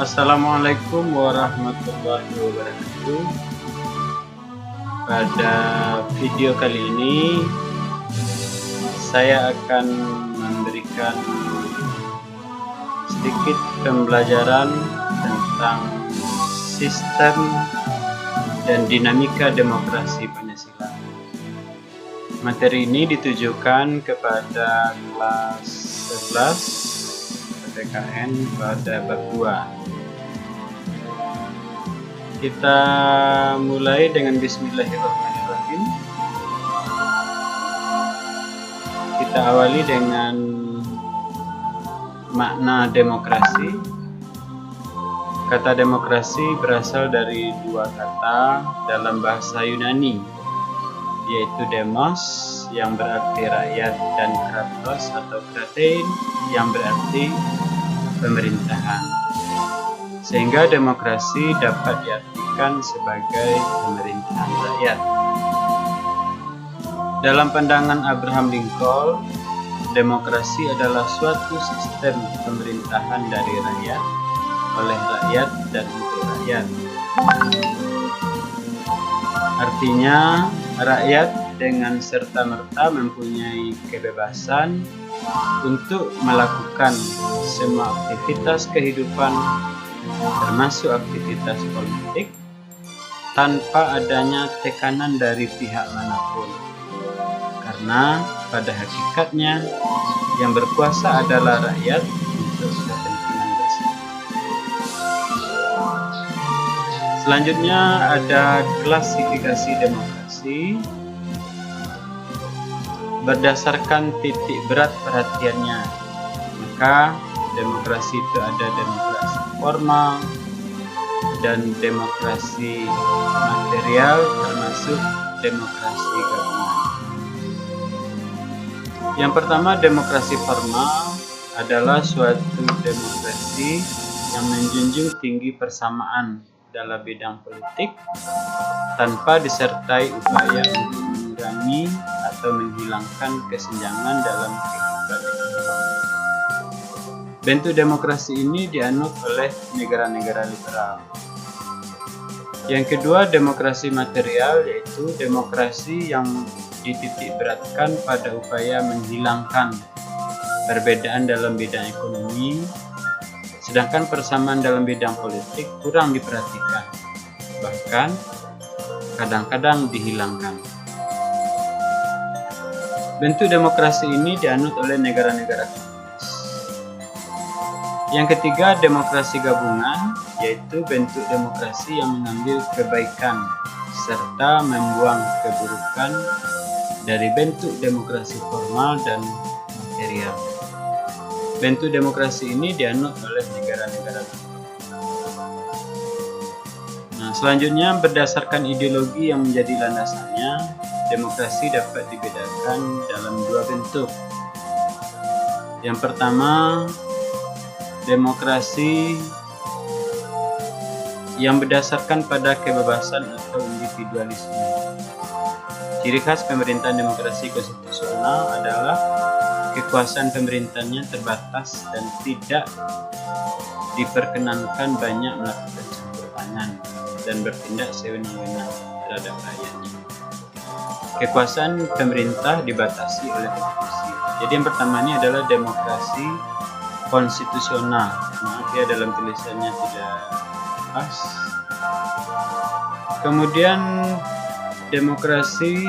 Assalamualaikum warahmatullahi wabarakatuh. Pada video kali ini saya akan memberikan sedikit pembelajaran tentang sistem dan dinamika demokrasi Pancasila. Materi ini ditujukan kepada kelas 11 PTKN pada bab 2. Kita mulai dengan bismillahirrahmanirrahim. Kita awali dengan makna demokrasi. Kata demokrasi berasal dari dua kata dalam bahasa Yunani, yaitu demos yang berarti rakyat dan kratos atau kratein yang berarti pemerintahan. Sehingga demokrasi dapat diartikan sebagai pemerintahan rakyat. Dalam pandangan Abraham Lincoln, demokrasi adalah suatu sistem pemerintahan dari rakyat, oleh rakyat dan untuk rakyat. Artinya, rakyat dengan serta-merta mempunyai kebebasan untuk melakukan semua aktivitas kehidupan, termasuk aktivitas politik, tanpa adanya tekanan dari pihak manapun. Karena pada hakikatnya yang berkuasa adalah rakyat untuk kepentingan bersama. Selanjutnya ada klasifikasi demokrasi berdasarkan titik berat perhatiannya. Maka demokrasi itu ada demokrasi formal dan demokrasi material, termasuk demokrasi gabungan. Yang pertama, demokrasi formal adalah suatu demokrasi yang menjunjung tinggi persamaan dalam bidang politik tanpa disertai upaya untuk mengurangi atau menghilangkan kesenjangan dalam kehidupan ekonomi. Bentuk demokrasi ini dianut oleh negara-negara liberal. Yang kedua, demokrasi material, yaitu demokrasi yang dititik beratkan pada upaya menghilangkan perbedaan dalam bidang ekonomi, sedangkan persamaan dalam bidang politik kurang diperhatikan, bahkan kadang-kadang dihilangkan. Bentuk demokrasi ini dianut oleh negara-negara komunis. Yang ketiga, demokrasi gabungan, yaitu bentuk demokrasi yang mengambil kebaikan serta membuang keburukan dari bentuk demokrasi formal dan material. Bentuk demokrasi ini dianut oleh negara-negara lain. Selanjutnya, berdasarkan ideologi yang menjadi landasannya, demokrasi dapat dibedakan dalam dua bentuk. Yang pertama, demokrasi yang berdasarkan pada kebebasan atau individualisme. Ciri khas pemerintahan demokrasi konstitusional adalah kekuasaan pemerintahnya terbatas dan tidak diperkenankan banyak melakukan campur tangan dan bertindak sewenang-wenang terhadap rakyatnya. Kekuasaan pemerintah dibatasi oleh konstitusi. Jadi yang pertama ini adalah demokrasi konstitusional. Maaf ya, dalam tulisannya tidak pas. Kemudian demokrasi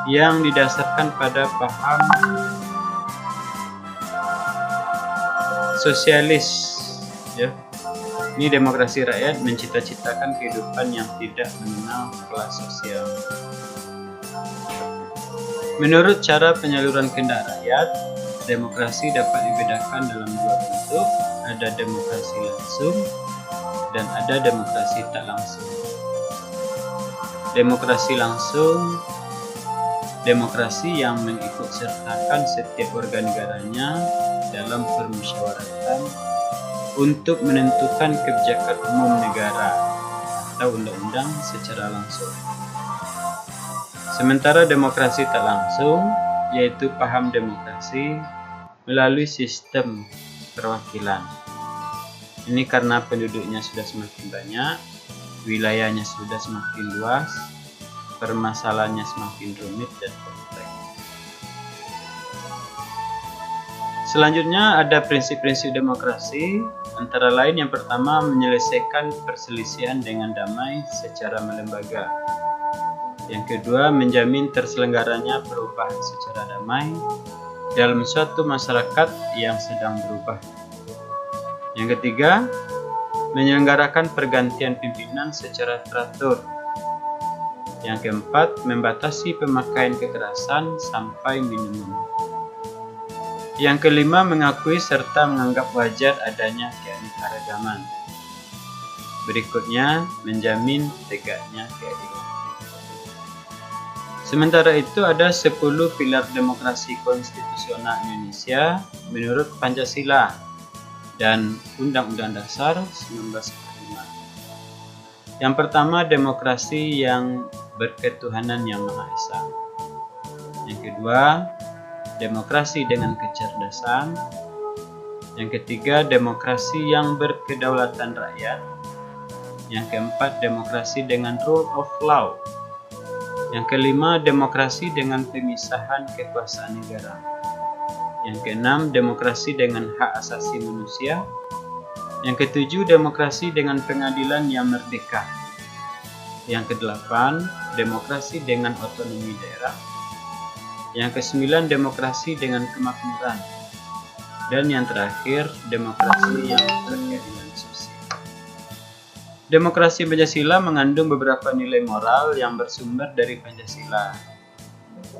yang didasarkan pada paham sosialis, ya. Ini demokrasi rakyat mencita-citakan kehidupan yang tidak mengenal kelas sosial. Menurut cara penyaluran kehendak rakyat, demokrasi dapat dibedakan dalam dua bentuk, ada demokrasi langsung dan ada demokrasi tak langsung. Demokrasi langsung, demokrasi yang mengikut sertakan setiap warga negaranya dalam permusyawaratan untuk menentukan kebijakan umum negara atau undang-undang secara langsung. Sementara demokrasi tak langsung, yaitu paham demokrasi melalui sistem perwakilan. Ini karena penduduknya sudah semakin banyak, wilayahnya sudah semakin luas, permasalahannya semakin rumit dan kompleks. Selanjutnya ada prinsip-prinsip demokrasi, antara lain yang pertama menyelesaikan perselisihan dengan damai secara melembaga. Yang kedua menjamin terselenggaranya perubahan secara damai dalam suatu masyarakat yang sedang berubah. Yang ketiga, menyelenggarakan pergantian pimpinan secara teratur. Yang keempat, membatasi pemakaian kekerasan sampai minimum. Yang kelima, mengakui serta menganggap wajar adanya keanekaragaman. Berikutnya, menjamin tegaknya keadilan. Sementara itu ada 10 pilar demokrasi konstitusional Indonesia menurut Pancasila dan Undang-Undang Dasar 1945. Yang pertama, demokrasi yang berketuhanan yang Maha Esa. Yang kedua, demokrasi dengan kecerdasan. Yang ketiga, demokrasi yang berkedaulatan rakyat. Yang keempat, demokrasi dengan rule of law. Yang kelima, demokrasi dengan pemisahan kekuasaan negara. Yang keenam, demokrasi dengan hak asasi manusia. Yang ketujuh, demokrasi dengan pengadilan yang merdeka. Yang kedelapan, demokrasi dengan otonomi daerah. Yang kesembilan, demokrasi dengan kemakmuran. Dan yang terakhir, demokrasi yang berkeadilan sosial. Demokrasi Pancasila mengandung beberapa nilai moral yang bersumber dari Pancasila.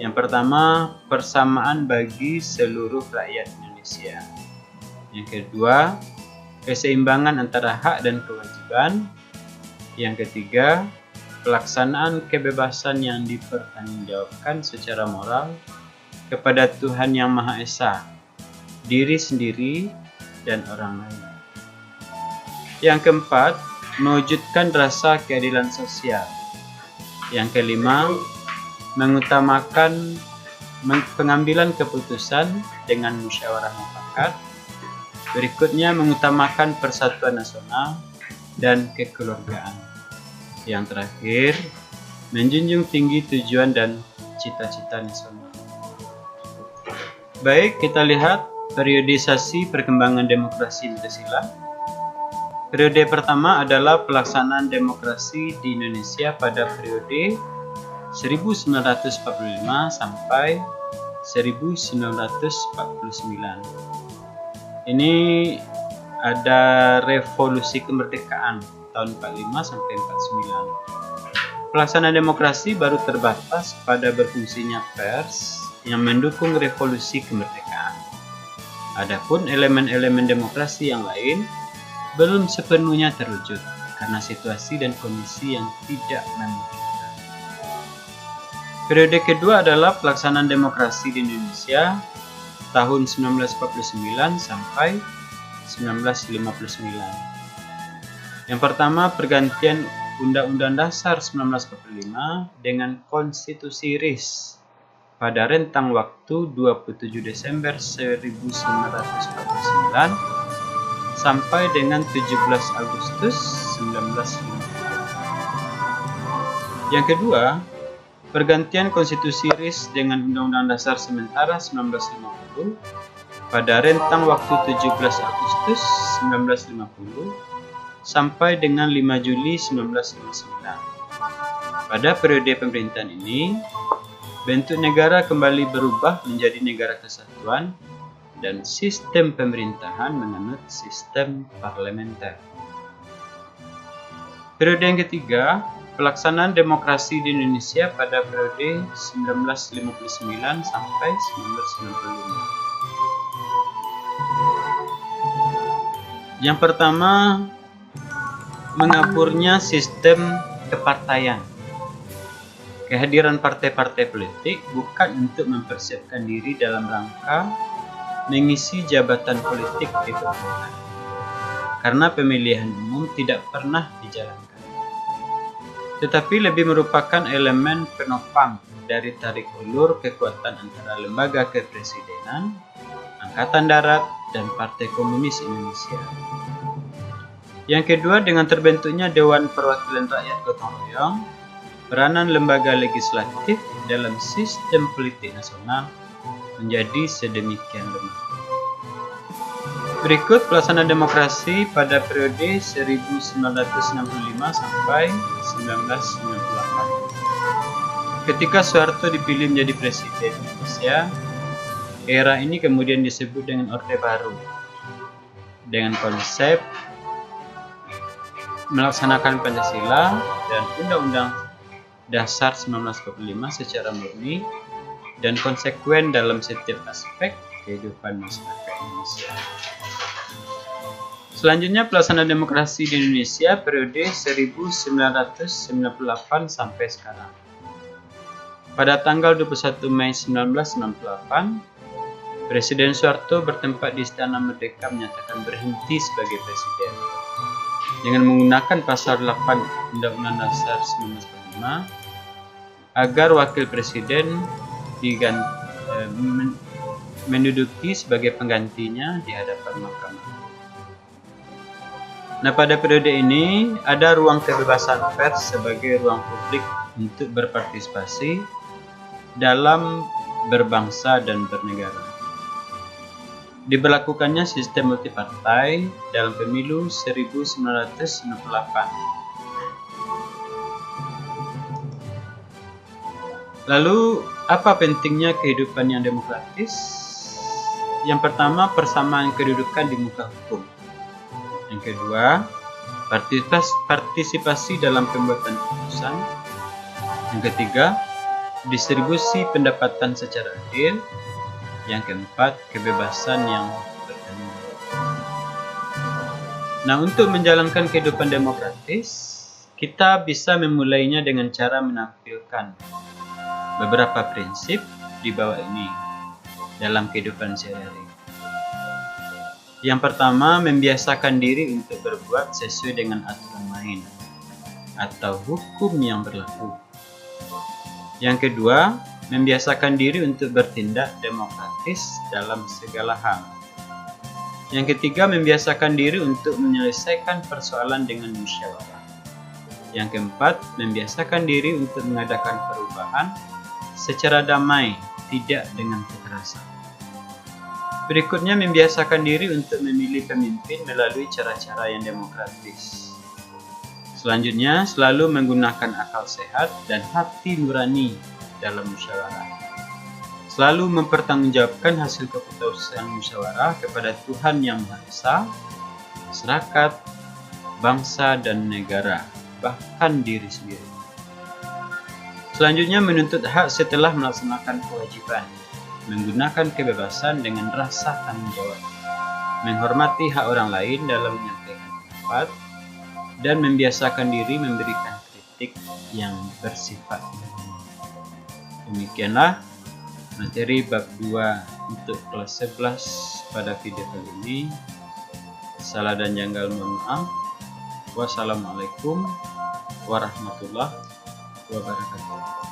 Yang pertama, persamaan bagi seluruh rakyat Indonesia. Yang kedua, keseimbangan antara hak dan kewajiban. Yang ketiga, pelaksanaan kebebasan yang dipertanggungjawabkan secara moral kepada Tuhan Yang Maha Esa, diri sendiri, dan orang lain. Yang keempat, mewujudkan rasa keadilan sosial. Yang kelima, mengutamakan pengambilan keputusan dengan musyawarah mufakat. Berikutnya, mengutamakan persatuan nasional dan kekeluargaan. Yang terakhir, menjunjung tinggi tujuan dan cita-cita nasional. Baik, kita lihat periodisasi perkembangan demokrasi Pancasila. Periode pertama adalah pelaksanaan demokrasi di Indonesia pada periode 1945 sampai 1949. Ini ada revolusi kemerdekaan tahun 45 sampai 49. Pelaksanaan demokrasi baru terbatas pada berfungsinya pers yang mendukung revolusi kemerdekaan. Adapun elemen-elemen demokrasi yang lain belum sepenuhnya terwujud karena situasi dan kondisi yang tidak memungkinkan. Periode kedua adalah pelaksanaan demokrasi di Indonesia tahun 1949 sampai 1959. Yang pertama, pergantian Undang-Undang Dasar 1945 dengan Konstitusi RIS pada rentang waktu 27 Desember 1949 sampai dengan 17 Agustus 1950. Yang kedua, pergantian Konstitusi RIS dengan Undang-Undang Dasar Sementara 1950 pada rentang waktu 17 Agustus 1950 sampai dengan 5 Juli 1959. Pada periode pemerintahan ini, bentuk negara kembali berubah menjadi negara kesatuan dan sistem pemerintahan menganut sistem parlementer. Periode yang ketiga, pelaksanaan demokrasi di Indonesia pada periode 1959 sampai 1995. Yang pertama, mengaburnya sistem kepartaian. Kehadiran partai-partai politik bukan untuk mempersiapkan diri dalam rangka mengisi jabatan politik di pemerintahan, karena pemilihan umum tidak pernah dijalankan, tetapi lebih merupakan elemen penopang dari tarik ulur kekuatan antara lembaga kepresidenan, angkatan darat, dan Partai Komunis Indonesia. Yang kedua, dengan terbentuknya Dewan Perwakilan Rakyat Gotong Royong, peranan lembaga legislatif dalam sistem politik nasional menjadi sedemikian lemah. Berikut pelaksanaan demokrasi pada periode 1965 sampai 1998. Ketika Soeharto dipilih menjadi Presiden Indonesia, era ini kemudian disebut dengan Orde Baru, dengan konsep melaksanakan Pancasila dan Undang-Undang Dasar 1945 secara murni dan konsekuen dalam setiap aspek kehidupan masyarakat Indonesia. Selanjutnya, pelaksanaan demokrasi di Indonesia periode 1998 sampai sekarang. Pada tanggal 21 Mei 1998, Presiden Soeharto bertempat di Istana Merdeka menyatakan berhenti sebagai presiden dengan menggunakan pasal 8 Undang-Undang Dasar 1945 agar wakil presiden menduduki sebagai penggantinya di hadapan Mahkamah. Nah, pada periode ini ada ruang kebebasan pers sebagai ruang publik untuk berpartisipasi dalam berbangsa dan bernegara. Diberlakukannya sistem multipartai dalam pemilu 1998. Lalu, apa pentingnya kehidupan yang demokratis? Yang pertama, persamaan kedudukan di muka hukum. Yang kedua, partisipasi dalam pembuatan keputusan. Yang ketiga, distribusi pendapatan secara adil. Yang keempat, kebebasan yang bertanggung jawab. Nah, untuk menjalankan kehidupan demokratis, kita bisa memulainya dengan cara menampilkan beberapa prinsip di bawah ini dalam kehidupan sehari-hari. Yang pertama, membiasakan diri untuk berbuat sesuai dengan aturan main atau hukum yang berlaku. Yang kedua, membiasakan diri untuk bertindak demokratis dalam segala hal. Yang ketiga, membiasakan diri untuk menyelesaikan persoalan dengan musyawarah. Yang keempat, membiasakan diri untuk mengadakan perubahan secara damai, tidak dengan kekerasan. Berikutnya, membiasakan diri untuk memilih pemimpin melalui cara-cara yang demokratis. Selanjutnya, selalu menggunakan akal sehat dan hati nurani dalam musyawarah. Selalu mempertanggungjawabkan hasil keputusan musyawarah kepada Tuhan Yang Maha Esa, masyarakat, bangsa dan negara, bahkan diri sendiri. Selanjutnya, menuntut hak setelah melaksanakan kewajiban, menggunakan kebebasan dengan rasa tanggung jawab, menghormati hak orang lain dalam menyampaikan pendapat, dan membiasakan diri memberikan kritik yang bersifat umum. Demikianlah materi bab 2 untuk kelas 11 pada video kali ini. Salah dan janggal mohon maaf. Wassalamualaikum warahmatullahi wabarakatuh.